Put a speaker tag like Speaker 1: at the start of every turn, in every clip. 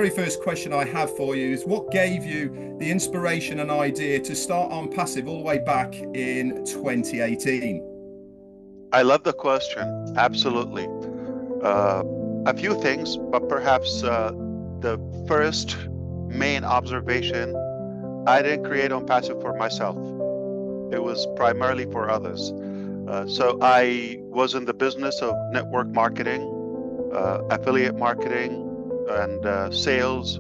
Speaker 1: very first question I have for you is what gave you the inspiration and idea to start Onpassive all the way back in 2018?
Speaker 2: I love the question. Absolutely. Uh, a few things, but perhaps the first main observation, I didn't create Onpassive for myself. It was primarily for others. So I was in the business of network marketing, affiliate marketing, and sales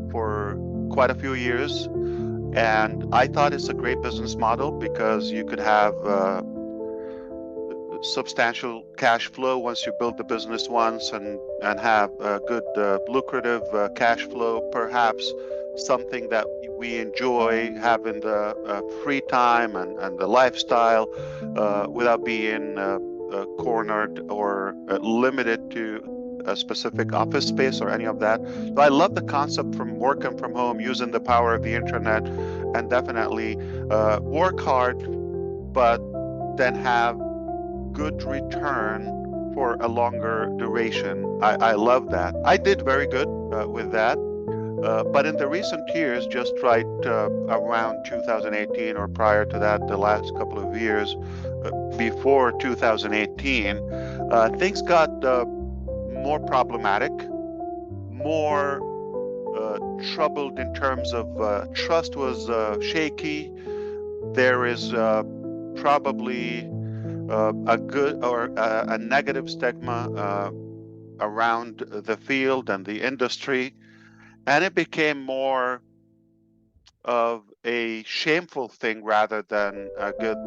Speaker 2: for quite a few years. And I thought it's a great business model because you could have substantial cash flow once you build the business once and have a good lucrative cash flow, perhaps something that we enjoy having the free time and the lifestyle without being cornered or limited to a specific office space or any of that. So I love the concept from working from home, using the power of the internet, and definitely work hard, but then have good return for a longer duration. I love that. I did very good with that. But in the recent years, just right around 2018 or prior to that, the last couple of years before 2018, things got more problematic, more troubled in terms of trust was shaky. There is probably a good or a negative stigma around the field and the industry, and it became more of a shameful thing rather than a good,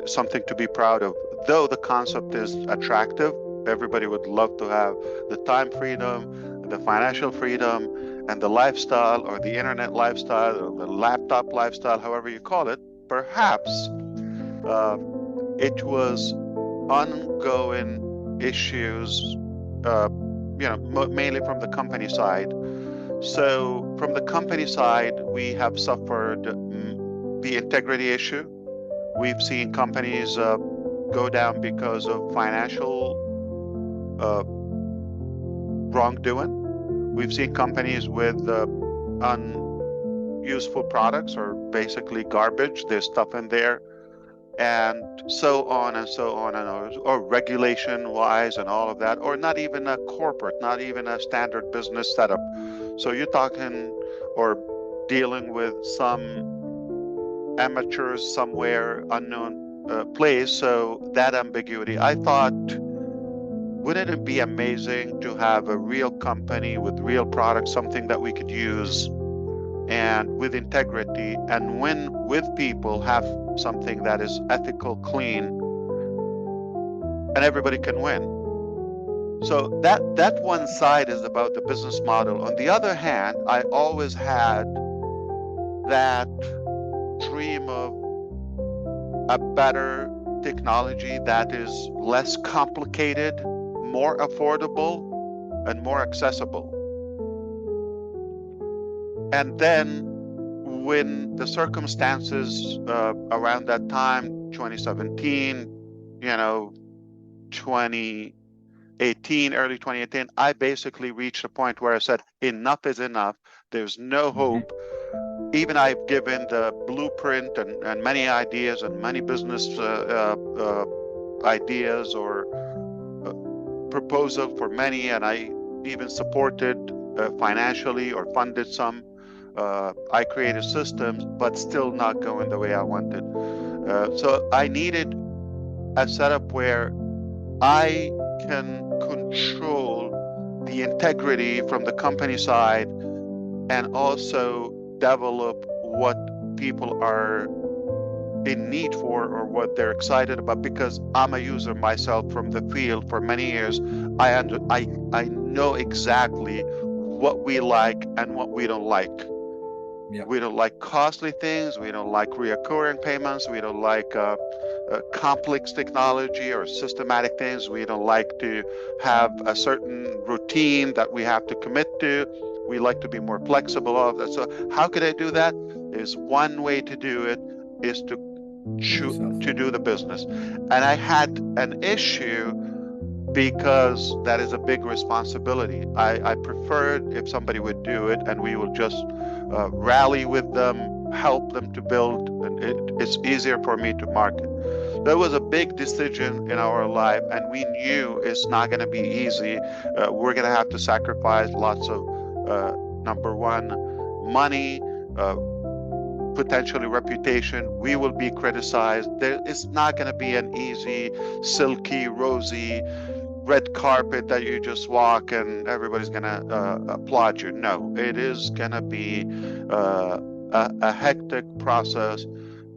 Speaker 2: something to be proud of. Though the concept is attractive, everybody would love to have the time freedom, the financial freedom, and the lifestyle or the internet lifestyle or the laptop lifestyle, however you call it. Perhaps it was ongoing issues, mainly from the company side. So from the company side, we have suffered the integrity issue. We've seen companies go down because of financial wrongdoing. We've seen companies with unuseful products or basically garbage. There's stuff in there, and so on and so on, or regulation wise and all of that, or not even a corporate, not even a standard business setup. So you're talking or dealing with some amateurs somewhere, unknown place. So that ambiguity, I thought, wouldn't it be amazing to have a real company with real products, something that we could use and with integrity, and when with people have something that is ethical, clean, and everybody can win. So that one side is about the business model. On the other hand, I always had that dream of a better technology that is less complicated, more affordable, and more accessible. And then when the circumstances around that time, 2017, 2018, early 2018, I basically reached a point where I said, enough is enough. There's no hope. Even I've given the blueprint and many ideas and many business ideas or proposal for many, and I even supported financially or funded some. I created systems, but still not going the way I wanted. So I needed a setup where I can control the integrity from the company side and also develop what people are in need for or what they're excited about, because I'm a user myself from the field for many years. I know exactly what we like and what we don't like. Yeah. We don't like costly things. We don't like reoccurring payments. We don't like complex technology or systematic things. We don't like to have a certain routine that we have to commit to. We like to be more flexible, all of that. So how could I do that? There's one way to do it, is to do the business. And I had an issue because that is a big responsibility. I prefer if somebody would do it and we will just rally with them, help them to build, and it's easier for me to market. That was a big decision in our life, and we knew it's not going to be easy. We're going to have to sacrifice lots of, number one, money, potentially reputation. We will be criticized. It's not going to be an easy, silky, rosy, red carpet that you just walk and everybody's going to applaud you. No, it is going to be a hectic process.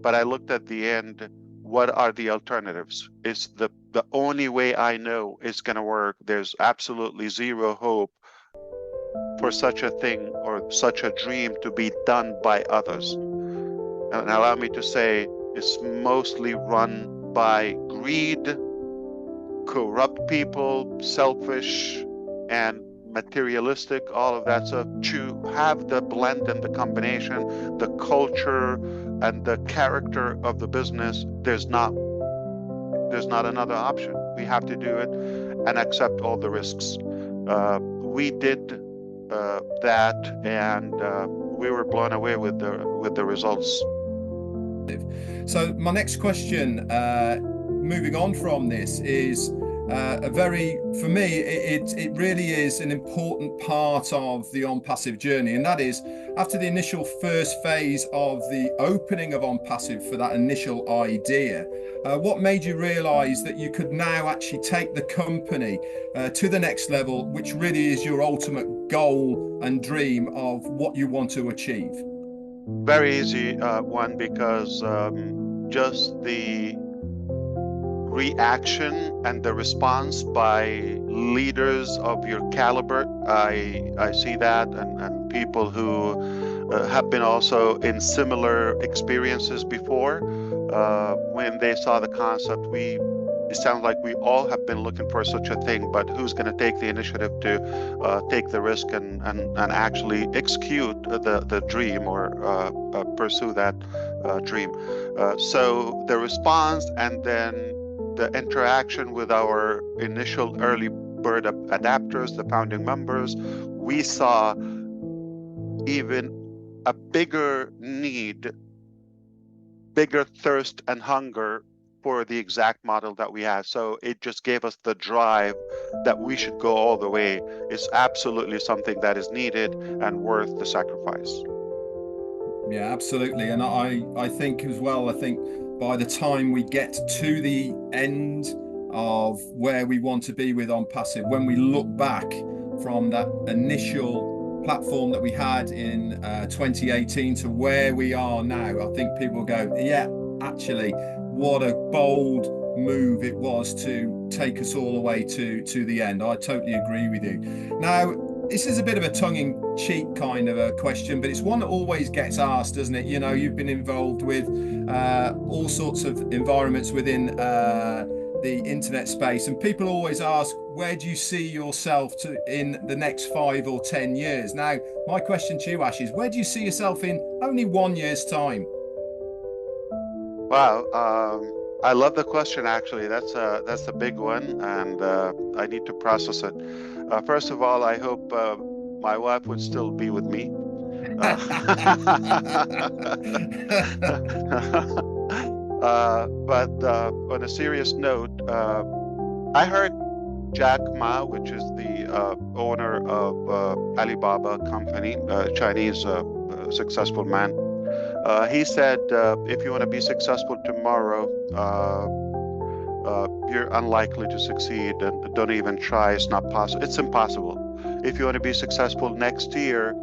Speaker 2: But I looked at the end, what are the alternatives? It's the only way I know it's going to work. There's absolutely zero hope for such a thing or such a dream to be done by others. And allow me to say, it's mostly run by greed, corrupt people, selfish, and materialistic, all of that. So to have the blend and the combination, the culture and the character of the business, there's not another option. We have to do it and accept all the risks. We did that, and we were blown away with the results.
Speaker 1: So my next question, moving on from this, is for me, it really is an important part of the Onpassive journey, and that is after the initial first phase of the opening of Onpassive for that initial idea. What made you realize that you could now actually take the company to the next level, which really is your ultimate goal and dream of what you want to achieve?
Speaker 2: Very easy one, because just the reaction and the response by leaders of your caliber, I see that, and people who have been also in similar experiences before. When they saw the concept, it sounds like we all have been looking for such a thing, but who's going to take the initiative to take the risk and actually execute the dream or pursue that dream. So the response and then the interaction with our initial early bird adapters, the founding members, we saw even a bigger need, bigger thirst and hunger for the exact model that we had. So it just gave us the drive that we should go all the way. It's absolutely something that is needed and worth the sacrifice.
Speaker 1: Yeah, absolutely. And I think as well, I think by the time we get to the end of where we want to be with Onpassive, when we look back from that initial platform that we had in 2018 to where we are now, I think people go, yeah, actually, what a bold move it was to take us all the way to the end. I totally agree with you. Now, this is a bit of a tongue-in-cheek kind of a question, but it's one that always gets asked, doesn't it? You know, you've been involved with all sorts of environments within the internet space, and people always ask, where do you see yourself in the next 5 or 10 years? Now, my question to you, Ash, is where do you see yourself in only 1 year's time?
Speaker 2: Wow, I love the question. Actually, that's a big one, and I need to process it. First of all, I hope my wife would still be with me. But on a serious note, I heard Jack Ma, which is the owner of Alibaba company, Chinese successful man. He said, if you want to be successful tomorrow, you're unlikely to succeed, and don't even try. It's not possible. It's impossible. If you want to be successful next year,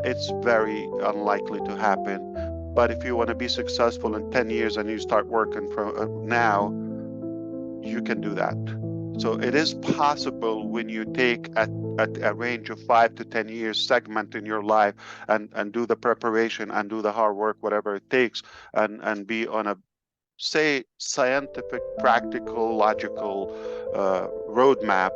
Speaker 2: it's very unlikely to happen. But if you want to be successful in 10 years and you start working from now, you can do that. So it is possible when you take a range of 5 to 10 years segment in your life and do the preparation and do the hard work, whatever it takes, and be on a, say, scientific, practical, logical roadmap,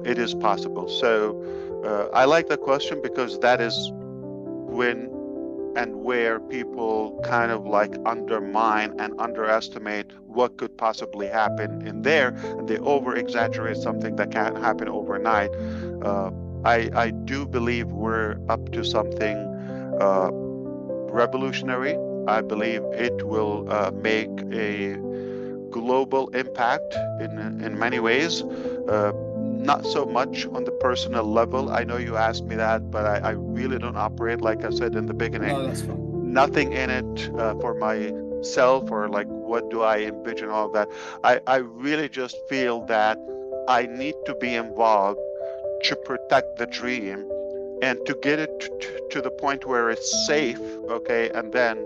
Speaker 2: it is possible. So I like the question, because that is when and where people kind of like undermine and underestimate what could possibly happen in there, and they over exaggerate something that can't happen overnight. I do believe we're up to something revolutionary. I believe it will make a global impact in many ways. Not so much on the personal level. I know you asked me that, but I really don't operate, like I said in the beginning,
Speaker 1: No, that's fine.
Speaker 2: nothing in it for myself, or like what do I envision, all of that. I really just feel that I need to be involved to protect the dream and to get it to the point where it's safe, okay, and then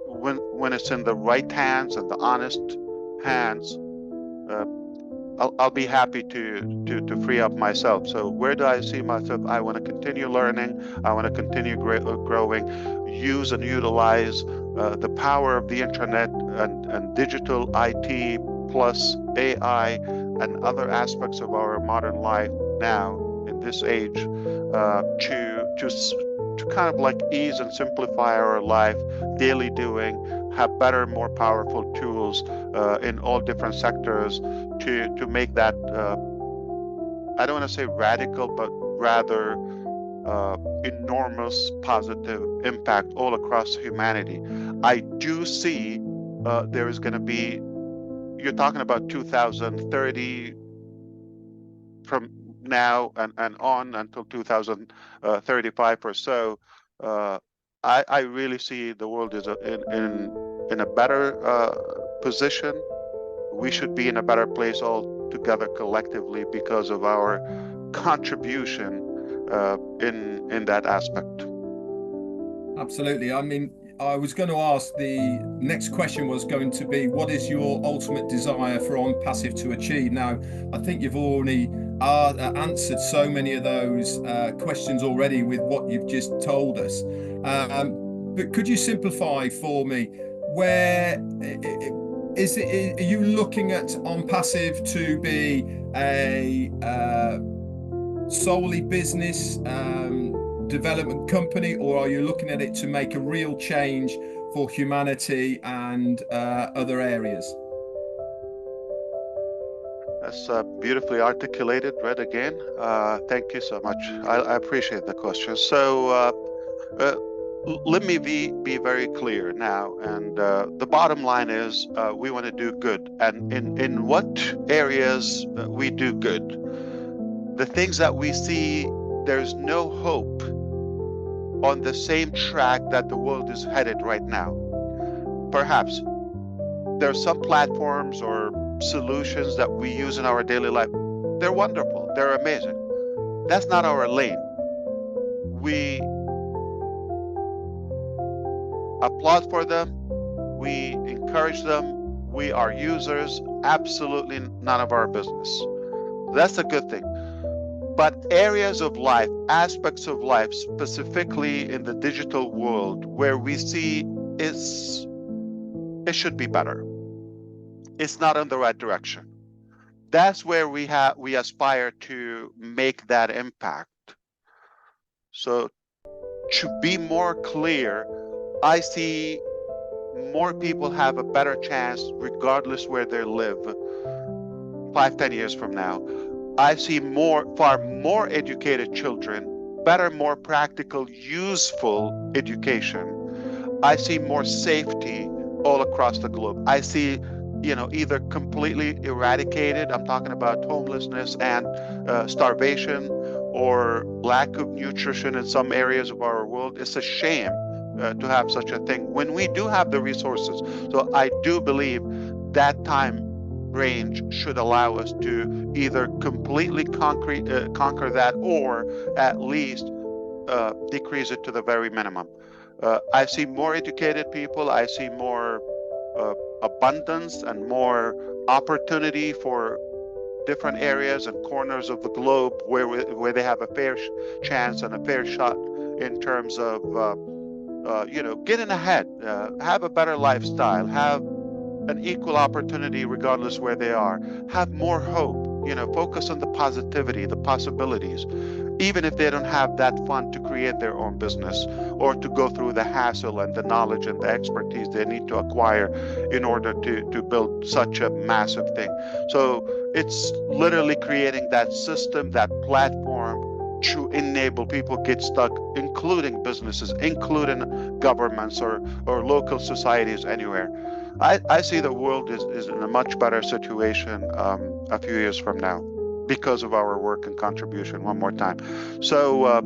Speaker 2: when it's in the right hands and the honest hands, I'll be happy to free up myself. So where do I see myself? I want to continue learning. I want to continue growing, use and utilize the power of the internet and digital IT plus AI and other aspects of our modern life now in this age to kind of like ease and simplify our life, daily doing, have better, more powerful tools in all different sectors to make that I don't want to say radical, but rather enormous positive impact all across humanity. I do see there is going to be, you're talking about 2030 from now and on until 2035 or so. I really see the world is in a better position. We should be in a better place all together collectively because of our contribution in that aspect.
Speaker 1: Absolutely. I mean, I was going to ask, the next question was going to be, what is your ultimate desire for Onpassive to achieve? Now, I think you've already answered so many of those questions already with what you've just told us. But could you simplify for me, where is it? Are you looking at Onpassive to be a solely business development company, or are you looking at it to make a real change for humanity and other areas?
Speaker 2: That's beautifully articulated. Read again. Thank you so much. I appreciate the question. So let me be very clear now. And the bottom line is we want to do good. And in what areas we do good? The things that we see there's no hope on the same track that the world is headed right now. Perhaps there are some platforms or solutions that we use in our daily life. They're wonderful. They're amazing. That's not our lane. We applaud for them. We encourage them. We are users. Absolutely none of our business. That's a good thing. But areas of life, aspects of life, specifically in the digital world, where we see it should be better. It's not in the right direction. That's where we aspire to make that impact. So to be more clear, I see more people have a better chance regardless where they live 5-10 years from now. I see far more educated children, better, more practical, useful education. I see more safety all across the globe. I see, either completely eradicated, I'm talking about homelessness and starvation, or lack of nutrition in some areas of our world. It's a shame to have such a thing when we do have the resources. So I do believe that time range should allow us to either completely conquer that, or at least decrease it to the very minimum. I see more educated people. I see more abundance and more opportunity for different areas and corners of the globe where they have a fair chance and a fair shot in terms of getting ahead, have a better lifestyle, have an equal opportunity regardless where they are, have more hope, focus on the positivity, the possibilities. even if they don't have that fund to create their own business or to go through the hassle and the knowledge and the expertise they need to acquire in order to build such a massive thing. So it's literally creating that system, that platform to enable people get stuck, including businesses, including governments or local societies anywhere. I see the world is in a much better situation a few years from now because of our work and contribution one more time. So